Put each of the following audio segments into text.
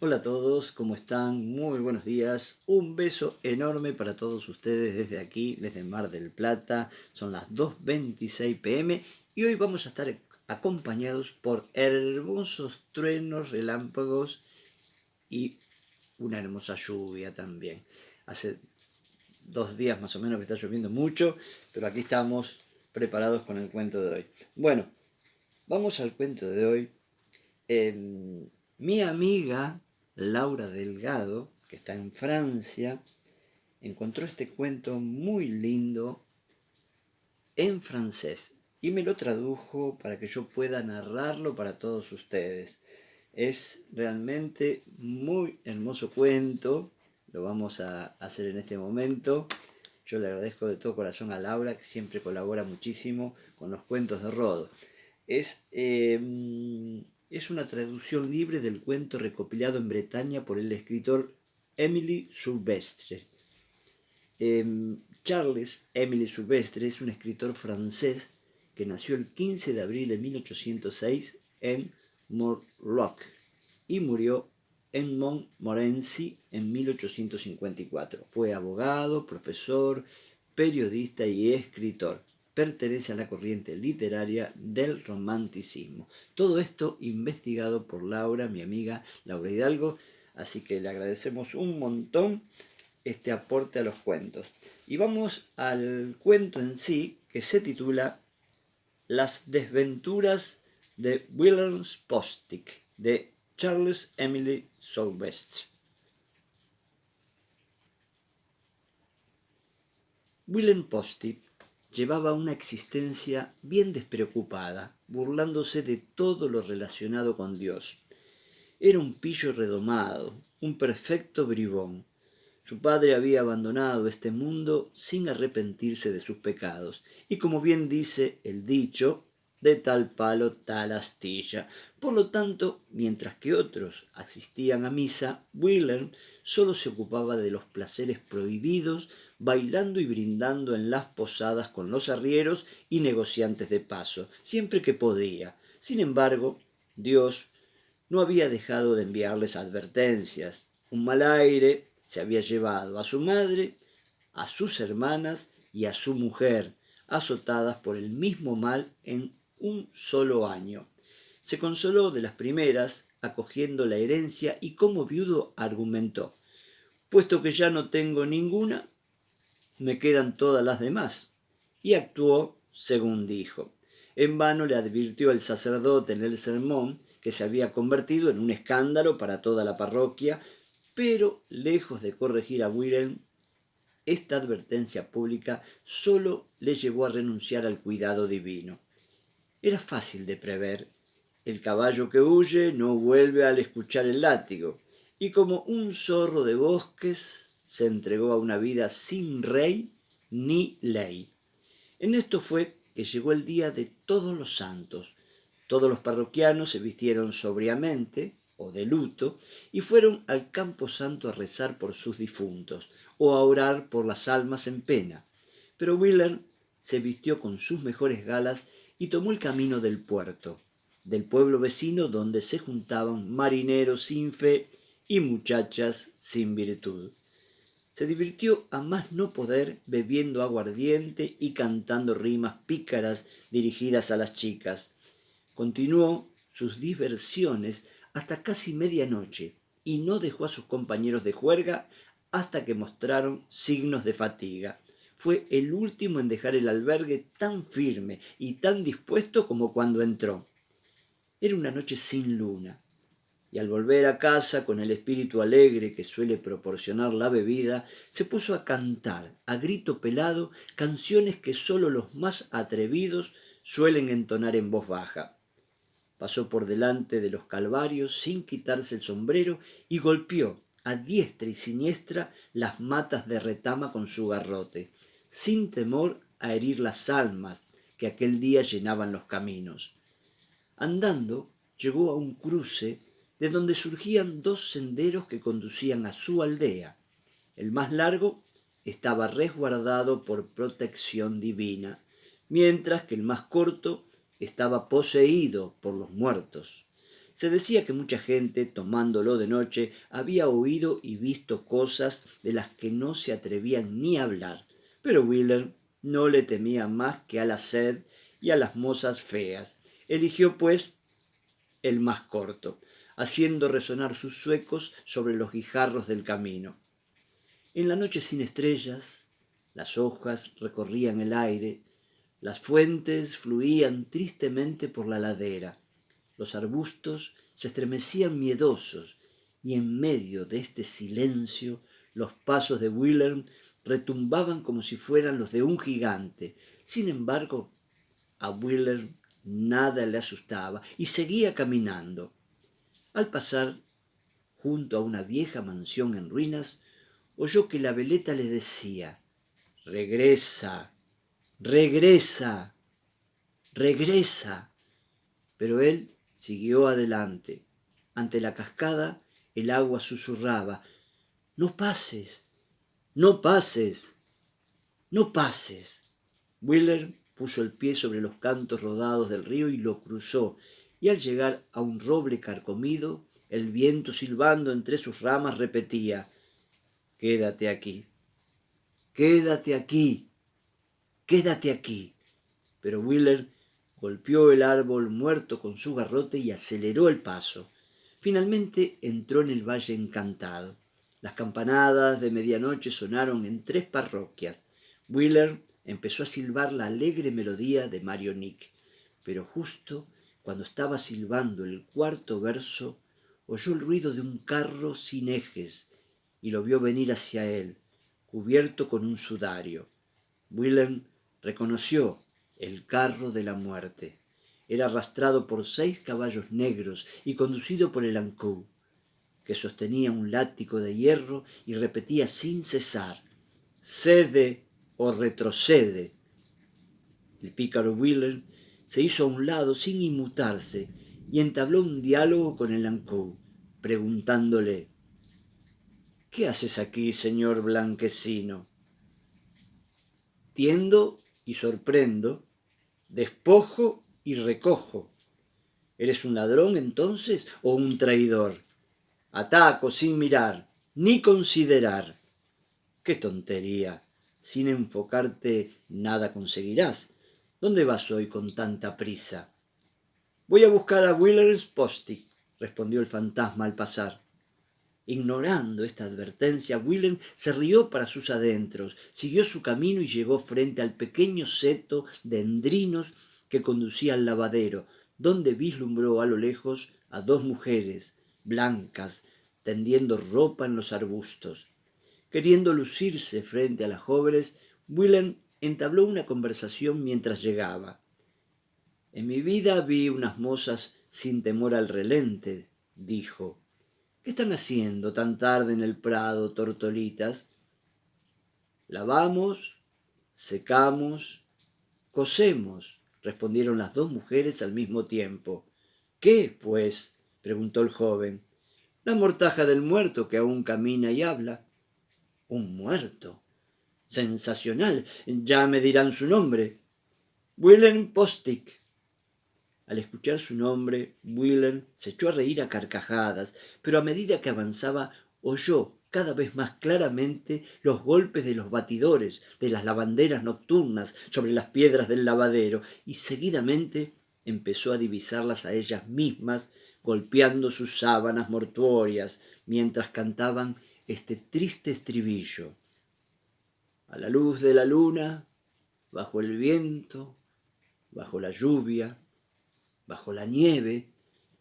Hola a todos, ¿cómo están? Muy buenos días. Un beso enorme para todos ustedes desde aquí, desde Mar del Plata. Son las 2:26 p.m. y hoy vamos a estar acompañados por hermosos truenos, relámpagos y una hermosa lluvia también. Hace 2 días más o menos que está lloviendo mucho, pero aquí estamos preparados con el cuento de hoy. Bueno, vamos al cuento de hoy. Mi amiga Laura Delgado, que está en Francia, encontró este cuento muy lindo en francés y me lo tradujo para que yo pueda narrarlo para todos ustedes. Es realmente muy hermoso cuento, lo vamos a hacer en este momento. Yo le agradezco de todo corazón a Laura, que siempre colabora muchísimo con los cuentos de Rodo. Es una traducción libre del cuento recopilado en Bretaña por el escritor Émile Soubestre. Charles Émile Soubestre es un escritor francés que nació el 15 de abril de 1806 en Morlock y murió en Montmorency en 1854. Fue abogado, profesor, periodista y escritor. Pertenece a la corriente literaria del romanticismo. Todo esto investigado por Laura, mi amiga Laura Hidalgo, así que le agradecemos un montón este aporte a los cuentos. Y vamos al cuento en sí, que se titula Las desventuras de Willem Postic, de Charles Émile Soubestre. Willem Postic llevaba una existencia bien despreocupada, burlándose de todo lo relacionado con Dios. Era un pillo redomado, un perfecto bribón. Su padre había abandonado este mundo sin arrepentirse de sus pecados, y como bien dice el dicho, de tal palo tal astilla. Por lo tanto, mientras que otros asistían a misa, Willem solo se ocupaba de los placeres prohibidos, bailando y brindando en las posadas con los arrieros y negociantes de paso, siempre que podía. Sin embargo, Dios no había dejado de enviarles advertencias. Un mal aire se había llevado a su madre, a sus hermanas y a su mujer, azotadas por el mismo mal en un solo año. Se consoló de las primeras, acogiendo la herencia, y como viudo argumentó: puesto que ya no tengo ninguna, me quedan todas las demás. Y actuó según dijo. En vano le advirtió el sacerdote en el sermón que se había convertido en un escándalo para toda la parroquia, pero lejos de corregir a Willem, esta advertencia pública sólo le llevó a renunciar al cuidado divino. Era fácil de prever. El caballo que huye no vuelve al escuchar el látigo, y como un zorro de bosques se entregó a una vida sin rey ni ley. En esto fue que llegó el día de Todos los Santos. Todos los parroquianos se vistieron sobriamente o de luto y fueron al campo santo a rezar por sus difuntos o a orar por las almas en pena. Pero Willem se vistió con sus mejores galas y tomó el camino del puerto, del pueblo vecino donde se juntaban marineros sin fe y muchachas sin virtud. Se divirtió a más no poder bebiendo aguardiente y cantando rimas pícaras dirigidas a las chicas. Continuó sus diversiones hasta casi medianoche y no dejó a sus compañeros de juerga hasta que mostraron signos de fatiga. Fue el último en dejar el albergue tan firme y tan dispuesto como cuando entró. Era una noche sin luna, y al volver a casa con el espíritu alegre que suele proporcionar la bebida, se puso a cantar a grito pelado canciones que sólo los más atrevidos suelen entonar en voz baja. Pasó por delante de los calvarios sin quitarse el sombrero y golpeó a diestra y siniestra las matas de retama con su garrote, sin temor a herir las almas que aquel día llenaban los caminos. Andando, llegó a un cruce de donde surgían dos senderos que conducían a su aldea. El más largo estaba resguardado por protección divina, mientras que el más corto estaba poseído por los muertos. Se decía que mucha gente, tomándolo de noche, había oído y visto cosas de las que no se atrevían ni a hablar, pero Wheeler no le temía más que a la sed y a las mozas feas. Eligió, pues, el más corto, haciendo resonar sus zuecos sobre los guijarros del camino. En la noche sin estrellas, las hojas recorrían el aire, las fuentes fluían tristemente por la ladera, los arbustos se estremecían miedosos, y en medio de este silencio los pasos de Wilhelm retumbaban como si fueran los de un gigante. Sin embargo, a Wilhelm nada le asustaba y seguía caminando. Al pasar junto a una vieja mansión en ruinas, oyó que la veleta le decía: «Regresa, regresa, regresa». Pero él siguió adelante. Ante la cascada el agua susurraba: «No pases, no pases, no pases». Wheeler puso el pie sobre los cantos rodados del río y lo cruzó, y al llegar a un roble carcomido, el viento silbando entre sus ramas repetía: «Quédate aquí, quédate aquí, quédate aquí». Pero Wheeler golpeó el árbol muerto con su garrote y aceleró el paso. Finalmente entró en el Valle Encantado. Las campanadas de medianoche sonaron en 3 parroquias. Wheeler empezó a silbar la alegre melodía de Marionique, pero justo cuando estaba silbando el 4.º verso, oyó el ruido de un carro sin ejes y lo vio venir hacia él, cubierto con un sudario. Wheeler reconoció el carro de la muerte. Era arrastrado por 6 caballos negros y conducido por el ancou, que sostenía un látigo de hierro y repetía sin cesar: «Cede o retrocede». El pícaro Wheeler se hizo a un lado sin inmutarse y entabló un diálogo con el ancou, preguntándole: «¿Qué haces aquí, señor blanquecino?» «Tiendo y sorprendo, despojo y recojo». «¿Eres un ladrón, entonces, o un traidor?» «Ataco sin mirar, ni considerar». «Qué tontería. Sin enfocarte nada conseguirás. ¿Dónde vas hoy con tanta prisa?» «Voy a buscar a Wheeler's Posty», respondió el fantasma al pasar. Ignorando esta advertencia, Wheeler se rió para sus adentros, siguió su camino y llegó frente al pequeño seto de endrinos que conducía al lavadero, donde vislumbró a lo lejos a 2 mujeres blancas tendiendo ropa en los arbustos. Queriendo lucirse frente a las jóvenes, Wheeler entabló una conversación mientras llegaba. «En mi vida vi unas mozas sin temor al relente», dijo. «¿Qué están haciendo tan tarde en el prado, tortolitas?» «Lavamos, secamos, cosemos», respondieron las 2 mujeres al mismo tiempo. «¿Qué, pues?», preguntó el joven. «La mortaja del muerto que aún camina y habla». «¿Un muerto? Sensacional. Ya me dirán su nombre». «Wilhelm Postic». Al escuchar su nombre, Wheeler se echó a reír a carcajadas, pero a medida que avanzaba oyó cada vez más claramente los golpes de los batidores de las lavanderas nocturnas sobre las piedras del lavadero, y seguidamente empezó a divisarlas a ellas mismas golpeando sus sábanas mortuorias mientras cantaban este triste estribillo: «A la luz de la luna, bajo el viento, bajo la lluvia, bajo la nieve,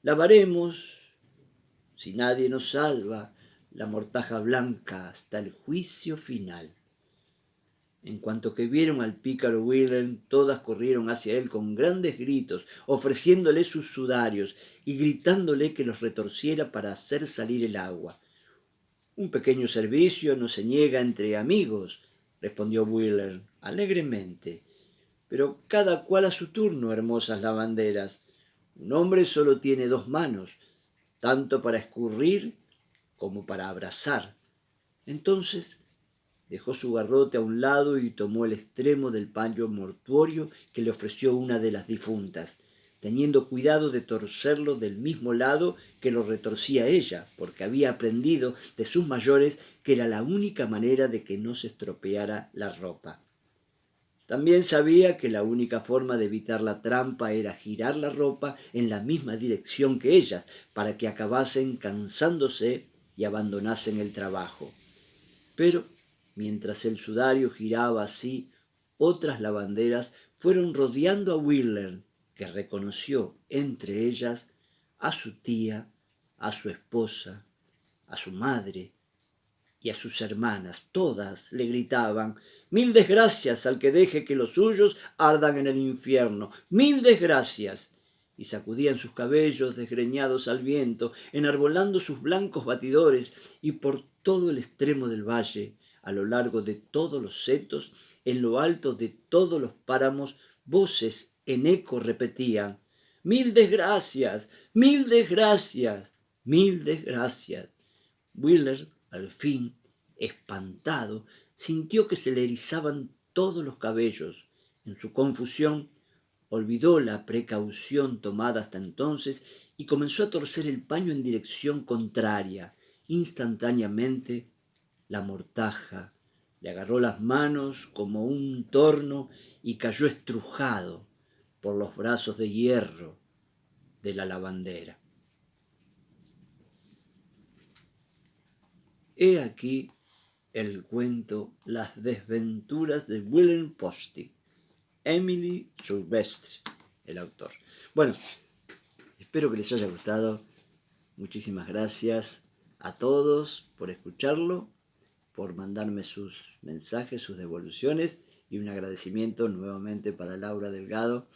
lavaremos, si nadie nos salva, la mortaja blanca hasta el juicio final». En cuanto que vieron al pícaro Wheeler, todas corrieron hacia él con grandes gritos, ofreciéndole sus sudarios y gritándole que los retorciera para hacer salir el agua. «Un pequeño servicio no se niega entre amigos», respondió Wheeler alegremente. «Pero cada cual a su turno, hermosas lavanderas. Un hombre solo tiene 2 manos, tanto para escurrir como para abrazar». Entonces dejó su garrote a un lado y tomó el extremo del paño mortuorio que le ofreció una de las difuntas. teniendo cuidado de torcerlo del mismo lado que lo retorcía ella, porque había aprendido de sus mayores que era la única manera de que no se estropeara la ropa. También sabía que la única forma de evitar la trampa era girar la ropa en la misma dirección que ellas, para que acabasen cansándose y abandonasen el trabajo. Pero, mientras el sudario giraba así, otras lavanderas fueron rodeando a Wilhelm, que reconoció entre ellas a su tía, a su esposa, a su madre y a sus hermanas. Todas le gritaban: «Mil desgracias al que deje que los suyos ardan en el infierno. ¡Mil desgracias!». Y sacudían sus cabellos desgreñados al viento, enarbolando sus blancos batidores, y por todo el extremo del valle, a lo largo de todos los setos, en lo alto de todos los páramos, voces en eco repetían: «Mil desgracias, mil desgracias, mil desgracias». Wheeler, al fin, espantado, sintió que se le erizaban todos los cabellos. En su confusión, olvidó la precaución tomada hasta entonces y comenzó a torcer el paño en dirección contraria. Instantáneamente, la mortaja le agarró las manos como un torno y cayó estrujado por los brazos de hierro de la lavandera. He aquí el cuento Las desventuras de Willem Postig. Emily Sylvestre, el autor. Bueno, espero que les haya gustado. Muchísimas gracias a todos por escucharlo, por mandarme sus mensajes, sus devoluciones, y un agradecimiento nuevamente para Laura Delgado,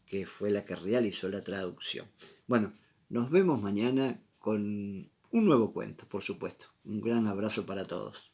que fue la que realizó la traducción. Bueno, nos vemos mañana con un nuevo cuento, por supuesto. Un gran abrazo para todos.